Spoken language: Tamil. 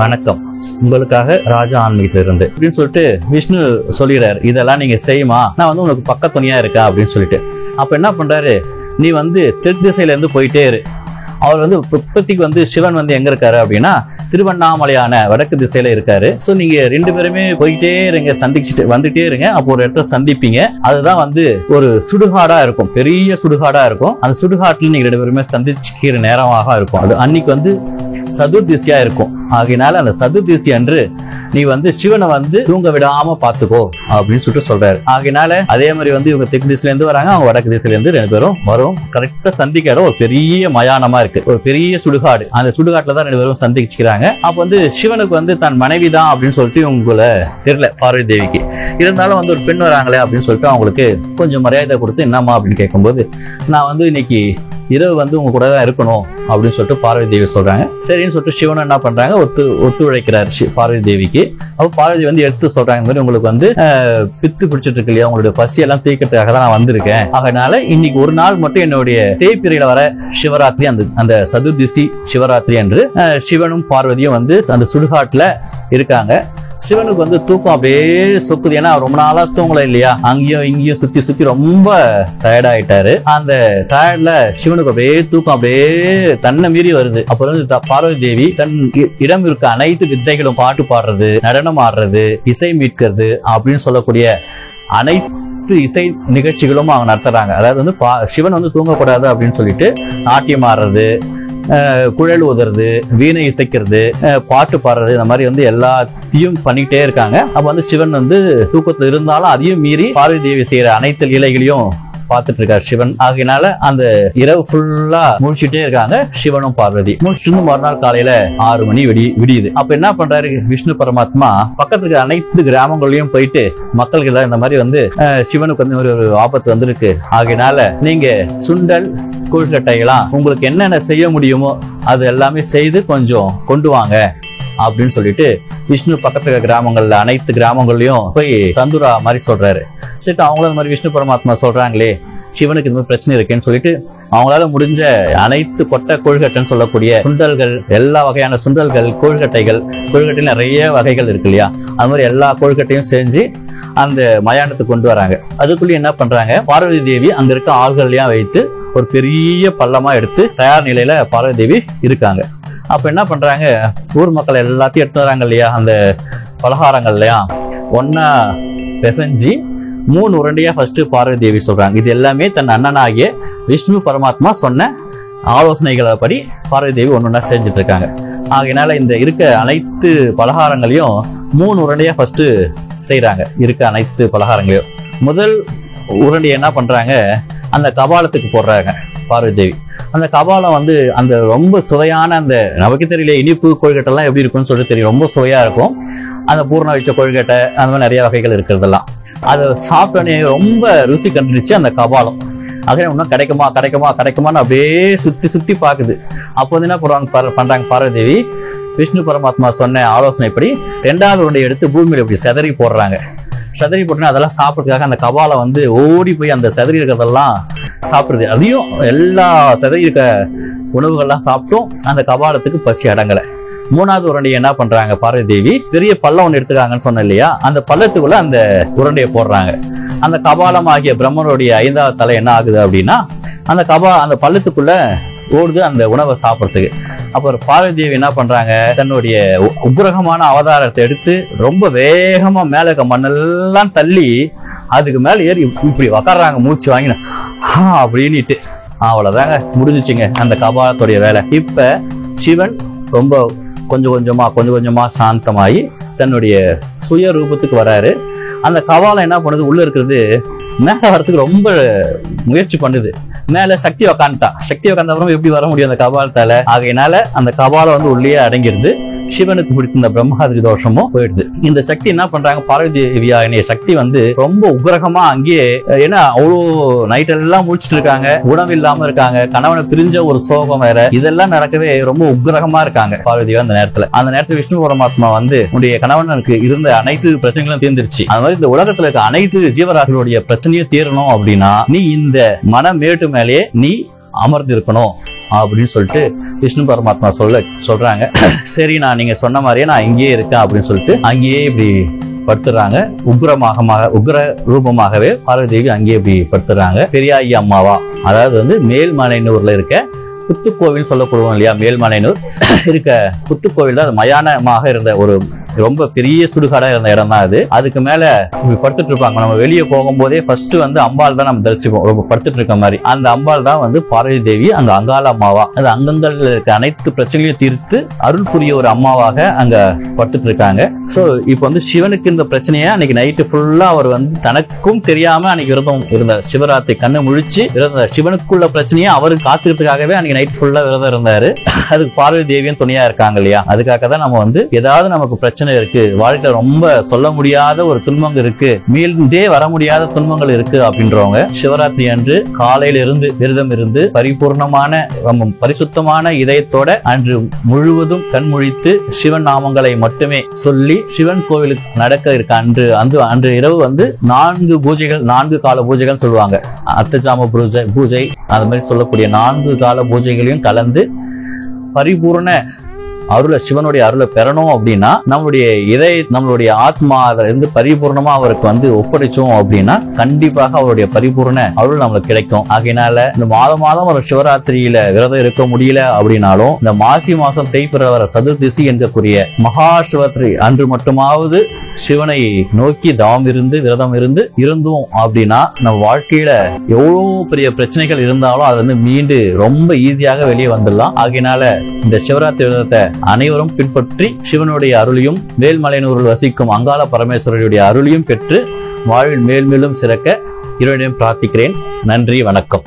வணக்கம், உங்களுக்காக ராஜா ஆன்மீகத்திலிருந்து அப்படின்னு சொல்லிட்டு விஷ்ணு சொல்லிடுறாரு. இதெல்லாம் நீங்க செய்யுமா, நான் வந்து உனக்கு பக்கத்துணையா இருக்கேன் அப்படின்னு சொல்லிட்டு. அப்ப என்ன பண்றாரு, நீ வந்து தெற்கு திசையில இருந்து போயிட்டே இரு. அவர் வந்து இப்பத்திக்கு வந்து சிவன் வந்து எங்க இருக்காரு அப்படின்னா திருவண்ணாமலையான வடக்கு திசையில இருக்காரு. சோ நீங்க ரெண்டு பேருமே போயிட்டே இருங்க, சந்திச்சுட்டு வந்துட்டே இருங்க. அப்போ ஒரு இடத்துல சந்திப்பீங்க. அதுதான் வந்து ஒரு சுடுகாடா இருக்கும், பெரிய சுடுகாடா இருக்கும். அந்த சுடுகாட்டுல நீங்க ரெண்டு பேருமே சந்திச்சுக்கிற நேரமாக இருக்கும். அது அன்னைக்கு வந்து சதுர்திசியா இருக்கும். ஆகையினால அந்த சதுர்திசி அன்று நீ வந்து சிவனை வந்து தூங்க விடாம பாத்துக்கோ அப்படின்னு சொல்லிட்டு சொல்றாரு. ஆகையினால அதே மாதிரி வந்து இவங்க தெற்கு திசையில இருந்து வராங்க, அவங்க வடக்கு திசையில இருந்து ரெண்டு பேரும் வரும். கரெக்டா சந்திக்கிற ஒரு பெரிய மயானமா இருக்கு, ஒரு பெரிய சுடுகாடு. அந்த சுடுகாட்டுல தான் ரெண்டு பேரும் சந்திச்சுக்கிறாங்க. அப்ப வந்து சிவனுக்கு வந்து தன் மனைவி தான் அப்படின்னு சொல்லிட்டு இவங்களை தெரியல பார்வதி தேவிக்கு. இருந்தாலும் வந்து ஒரு பெண் வராங்களே அப்படின்னு சொல்லிட்டு அவங்களுக்கு கொஞ்சம் மரியாதை கொடுத்து என்னம்மா அப்படின்னு கேட்கும்போது, நான் வந்து இன்னைக்கு இரவு வந்து உங்க கூட தான் இருக்கணும் அப்படின்னு சொல்லிட்டு பார்வதி தேவி சொல்றாங்க. சரின்னு சொல்லிட்டு சிவன் என்ன பண்றாங்க, ஒத்துழைக்கிறார் பார்வதி தேவிக்கு. அப்போ பார்வதி வந்து எடுத்து சொல்றாங்க, இந்த மாதிரி உங்களுக்கு வந்து பித்து பிடிச்சிட்டு இருக்கு இல்லையா, உங்களுடைய பசி எல்லாம் தீர்க்கிறதுக்காக தான் நான் வந்திருக்கேன். அதனால இன்னைக்கு ஒரு நாள் மட்டும் என்னுடைய தேய்பிரையில வர சிவராத்திரி, அந்த சதுர்திசி சிவராத்திரி அன்று சிவனும் பார்வதியும் வந்து அந்த சுடுகாட்டுல இருக்காங்க. சிவனுக்கு வந்து தூக்கம் அப்படியே சொக்குது. ஏன்னா ரொம்ப நாளா தூங்கல இல்லையா, அங்கேயும் இங்கேயும் சுத்தி சுத்தி ரொம்ப டயர்ட் ஆயிட்டாரு. அந்த டயர்ட்ல சிவனுக்கு அப்படியே தூக்கம் அப்படியே தன்னை மீறி வருது. அப்புறம் வந்து பார்வதி தேவி தன் இடம் இருக்க அனைத்து வித்தைகளும், பாட்டு பாடுறது, நடனம் ஆடுறது, இசை மீட்கிறது அப்படின்னு சொல்லக்கூடிய அனைத்து இசை நிகழ்ச்சிகளும் அவங்க நடத்துறாங்க. அதாவது வந்து சிவன் வந்து தூங்கக்கூடாது அப்படின்னு சொல்லிட்டு நாட்டியம் ஆடுறது, குழல் ஊதுறது, வீணை இசைக்கிறது, பாட்டு பாடுறது, இந்த மாதிரி வந்து எல்லாத்தையும் பண்ணிக்கிட்டே இருக்காங்க. அப்ப வந்து சிவன் வந்து தூக்கத்துல இருந்தாலும் அதையும் மீறி பார்வதி தேவி செய்யற அனைத்து லீலைகளையும் பார்த்துட்டு இருக்காரு சிவன். ஆகையினால அந்த இரவு ஃபுல்லா முடிச்சுட்டே இருக்காங்க சிவனும் பார்வதி. முடிச்சுட்டு மறுநாள் காலையில 6 மணி விடியுது. அப்ப என்ன பண்றாரு விஷ்ணு பரமாத்மா, பக்கத்துக்கு அனைத்து கிராமங்களையும் போயிட்டு மக்களுக்கு எல்லாம் இந்த மாதிரி வந்து சிவனுக்கு வந்து ஒரு ஆபத்து வந்திருக்கு, ஆகையினால நீங்க சுண்டல் கொழுக்கட்டையெல்லாம் உங்களுக்கு என்னென்ன செய்ய முடியுமோ அது எல்லாமே செய்து கொஞ்சம் கொண்டு வாங்க அப்படின்னு சொல்லிட்டு விஷ்ணு பக்கத்துல கிராமங்கள்ல அனைத்து கிராமங்கள்லயும் போய் தந்துரா மாதிரி சொல்றாரு. சரி, அவங்களும் இந்த மாதிரி விஷ்ணு பரமாத்மா சொல்றாங்களே சிவனுக்கு இந்த மாதிரி பிரச்சனை இருக்குன்னு சொல்லிட்டு அவங்களால முடிஞ்ச அனைத்து கொட்டை கொழுக்கட்டைன்னு சொல்லக்கூடிய சுண்டல்கள், எல்லா வகையான சுண்டல்கள், கொழுக்கட்டையில் நிறைய வகைகள் இருக்கு இல்லையா, அது மாதிரி எல்லா கொழுக்கட்டையும் செஞ்சு அந்த மயானத்துக்கு கொண்டு வராங்க. அதுக்குள்ளே என்ன பண்றாங்க, பார்வதி தேவி அங்க இருக்க ஆள்கள்லாம் வைத்து ஒரு பெரிய பள்ளமா எடுத்து தயார் நிலையில பார்வதி தேவி இருக்காங்க. அப்ப என்ன பண்றாங்க, ஊர் மக்கள் எல்லாத்தையும் எடுத்து வராங்க இல்லையா, அந்த பலகாரங்கள் இல்லையா ஒன்னா பிசைஞ்சு 3 உருண்டையா ஃபர்ஸ்ட் பார்வதி தேவி சொல்றாங்க. இது எல்லாமே தன் அண்ணனாகிய விஷ்ணு பரமாத்மா சொன்ன ஆலோசனைகளை படி பார்வதி தேவி ஒன்னொன்னா செஞ்சுட்டு இருக்காங்க. ஆகையினால இந்த இருக்க அனைத்து பலகாரங்களையும் 3 உருண்டையா ஃபர்ஸ்ட் செய்யறாங்க. இருக்க அனைத்து பலகாரங்களையும் முதல் உருண்டையை என்ன பண்றாங்க, அந்த கபாலத்துக்கு போடுறாங்க பார்வதி தேவி. அந்த கபாலம் வந்து அந்த ரொம்ப சுவையான, அந்த நமக்கு தெரியல இனிப்பு கொழுக்கட்டை எப்படி இருக்கும்னு சொல்லி தெரியும், ரொம்ப சுவையா இருக்கும். அந்த பூர்ண வச்ச கொழுக்கட்டை அந்த மாதிரி நிறைய வகைகள் இருக்கிறதெல்லாம் அதை சாப்பிட்டோன்னே ரொம்ப ருசி கண்டுச்சு அந்த கபாலம். ஆக இன்னும் கிடைக்குமான்னு அப்படியே சுத்தி பாக்குது. அப்போ வந்து என்ன பண்றாங்க பார்வதி தேவி, விஷ்ணு பரமாத்மா சொன்ன ஆலோசனைப்படி 2வது உருண்டையை எடுத்து பூமியில இப்படி செதறி போடுறாங்க. செதறி போட்டுனா அதெல்லாம் சாப்பிட்றதுக்காக அந்த கபாலம் வந்து ஓடி போய் அந்த செதறி இருக்கிறதெல்லாம் சாப்பிடுது. அதையும் எல்லா செதறி இருக்க உணவுகள்லாம் சாப்பிட்டும் அந்த கபாலத்துக்கு பசி அடங்கலை. 3வது உருண்டையை என்ன பண்றாங்க பார்வதி தேவி, பெரிய பள்ளம் ஒன்று எடுத்துக்காங்கன்னு சொன்ன இல்லையா, அந்த பள்ளத்துக்குள்ள அந்த உருண்டையை போடுறாங்க. அந்த கபாலம் ஆகிய பிரம்மனுடைய 5வது தலை என்ன ஆகுது அப்படின்னா அந்த பள்ளத்துக்குள்ள ஓடுது அந்த உணவை சாப்பிட்றதுக்கு. அப்புறம் பார்வதி தேவி என்ன பண்றாங்க, தன்னுடைய உக்ரகமான அவதாரத்தை எடுத்து ரொம்ப வேகமா மேல இருக்க மண்ணெல்லாம் தள்ளி அதுக்கு மேல ஏறி இப்படி உக்காடுறாங்க, மூச்சு வாங்கின அப்படின்னுட்டு. அவ்வளவுதாங்க, முடிஞ்சிச்சுங்க அந்த கபாலத்துடைய வேலை. இப்ப சிவன் ரொம்ப கொஞ்சம் கொஞ்சமா சாந்தமாயி தன்னுடைய சுய ரூபத்துக்கு வராரு. அந்த கபாலம் என்ன பண்ணுது, உள்ள இருக்கிறது மேல வரத்துக்கு ரொம்ப முயற்சி பண்ணுது. மேல சக்தி உக்காந்துட்டா, அப்புறம் எப்படி வர முடியும் அந்த கபாலத்தால. ஆகையினால அந்த கபாலம் வந்து உள்ளே அடங்கிருது. சிவனுக்கு பிடித்த பிரம்மாதி தோஷமும் போயிடுது. இந்த சக்தி என்ன பண்றாங்க, பார்வதி தேவியா சக்தி வந்து ரொம்ப உக்ரகமா அங்கேயே, ஏன்னா அவ்வளோ நைட் எல்லாம் முடிச்சுட்டு இருக்காங்க, உணவு இல்லாம இருக்காங்க, கணவனை பிரிஞ்ச ஒரு சோகம் வேற, இதெல்லாம் நடக்கவே ரொம்ப உக்ரகமா இருக்காங்க பார்வதி. அந்த நேரத்துல விஷ்ணு பரமாத்மா வந்து உன்னுடைய கணவனுக்கு இருந்த அனைத்து பிரச்சனைகளும் தீர்ந்துருச்சு. அது மாதிரி இந்த உலகத்துல இருக்க அனைத்து ஜீவராசிகளுடைய பிரச்சனையும் தீரணும் அப்படின்னா நீ இந்த மனம் மேட்டு மேலேயே நீ அமர்ந்து இருக்கணும் அப்படின்னு சொல்லிட்டு விஷ்ணு பரமாத்மா சொல்றாங்க. சரி, நான் நீங்க சொன்ன மாதிரியே நான் இங்கேயே இருக்கேன் அப்படின்னு சொல்லிட்டு அங்கேயே இப்படி படுத்துறாங்க. உக்ர ரூபமாகவே பார்வதி தேவி அங்கேயே இப்படி படுத்துறாங்க. பெரியாயி அம்மாவா, அதாவது வந்து மேல்மலையனூர்ல இருக்க புத்துக்கோவில் சொல்லப்படுவோம் இல்லையா, மேல்மலையனூர் இருக்க புத்துக்கோவில் தான் மயானமாக இருந்த ஒரு ரொம்ப பெரிய சுடுகாடா இருந்த இடம் தான் அது. அதுக்கு மேல படுத்துட்டு இருப்பாங்க. நம்ம வெளியே போகும்போதே ஃபர்ஸ்ட் வந்து அம்பாள் தான் நம்ம தரிசிப்போம், ரொம்ப படுத்துட்டு இருக்க மாதிரி. அந்த அம்பாள் தான் வந்து பார்வதி தேவி அங்க அங்காள அம்மாவா, அது அங்கங்கள்ல இருக்க அனைத்து பிரச்சனைகளையும் தீர்த்து அருள் புரிய ஒரு அம்மாவாக அங்க படுத்துட்டு இருக்காங்க. சோ இப்போ வந்து சிவனுக்கு இந்த பிரச்சனையை அன்னைக்கு நைட்டு ஃபுல்லா அவர் வந்து தனக்கும் தெரியாம அன்னைக்கு விரதம் இருந்தார். சிவராத்திரி கண்ணு முழிச்சு இருந்தார். சிவனுக்குள்ள பிரச்சனையை அவருக்கு காத்துக்கிறதுக்காகவே அன்னைக்கு நைட் ஃபுல்லா விரதம் இருந்தாரு. அதுக்கு பார்வதி தேவியும் துணையா இருக்காங்க இல்லையா. அதுக்காக தான் நம்ம வந்து ஏதாவது நமக்கு பிரச்சனை இருக்கு, வாழ்க்கையில ரொம்ப சொல்ல முடியாத ஒரு துன்பங்கள் இருக்கு, மீண்டே வர முடியாத துன்பங்கள் இருக்கு அப்படின்றவங்க சிவராத்திரி அன்று காலையில இருந்து விரதம் இருந்து பரிபூர்ணமான பரிசுத்தமான இதயத்தோட அன்று முழுவதும் கண்முழித்து சிவன் நாமங்களை மட்டுமே சொல்லி சிவன் கோவிலுக்கு நடக்க இருக்க அன்று இரவு வந்து 4 பூஜைகள், 4 கால பூஜைகள் சொல்லுவாங்க. அர்த்தஜாம பூஜை அந்த மாதிரி சொல்லக்கூடிய 4 கால பூஜைகளையும் கலந்து பரிபூர்ண அருளை, சிவனுடைய அருளை பெறணும் அப்படின்னா நம்மளுடைய ஆத்மா இருந்து பரிபூர்ணமா அவருக்கு வந்து ஒப்படைச்சோம் அப்படின்னா கண்டிப்பாக அவருடைய பரிபூர்ண அருள் நம்மளுக்கு கிடைக்கும். ஆகையினால இந்த மாதம் ஒரு சிவராத்திரியில விரதம் இருக்க முடியல அப்படின்னாலும் இந்த மாசி மாசம் தேய்பிற வர சதுர்த்திசி என்கக்கூடிய மகா சிவராத்திரி அன்று மட்டுமாவது சிவனை நோக்கி தவம் இருந்து விரதம் இருந்தோம் அப்படின்னா நம்ம வாழ்க்கையில எவ்வளவு பெரிய பிரச்சனைகள் இருந்தாலும் அது வந்து மீண்டு ரொம்ப ஈஸியாக வெளியே வந்துடலாம். ஆகையினால இந்த சிவராத்திரி விரதத்தை அனைவரும் பின்பற்றி சிவனுடைய அருளையும் மேல்மலையனூரில் வசிக்கும் அங்காள பரமேஸ்வரருடைய அருளையும் பெற்று வாழ்வில் மேல்மேலும் சிறக்க இறைவனிடம் பிரார்த்திக்கிறேன். நன்றி, வணக்கம்.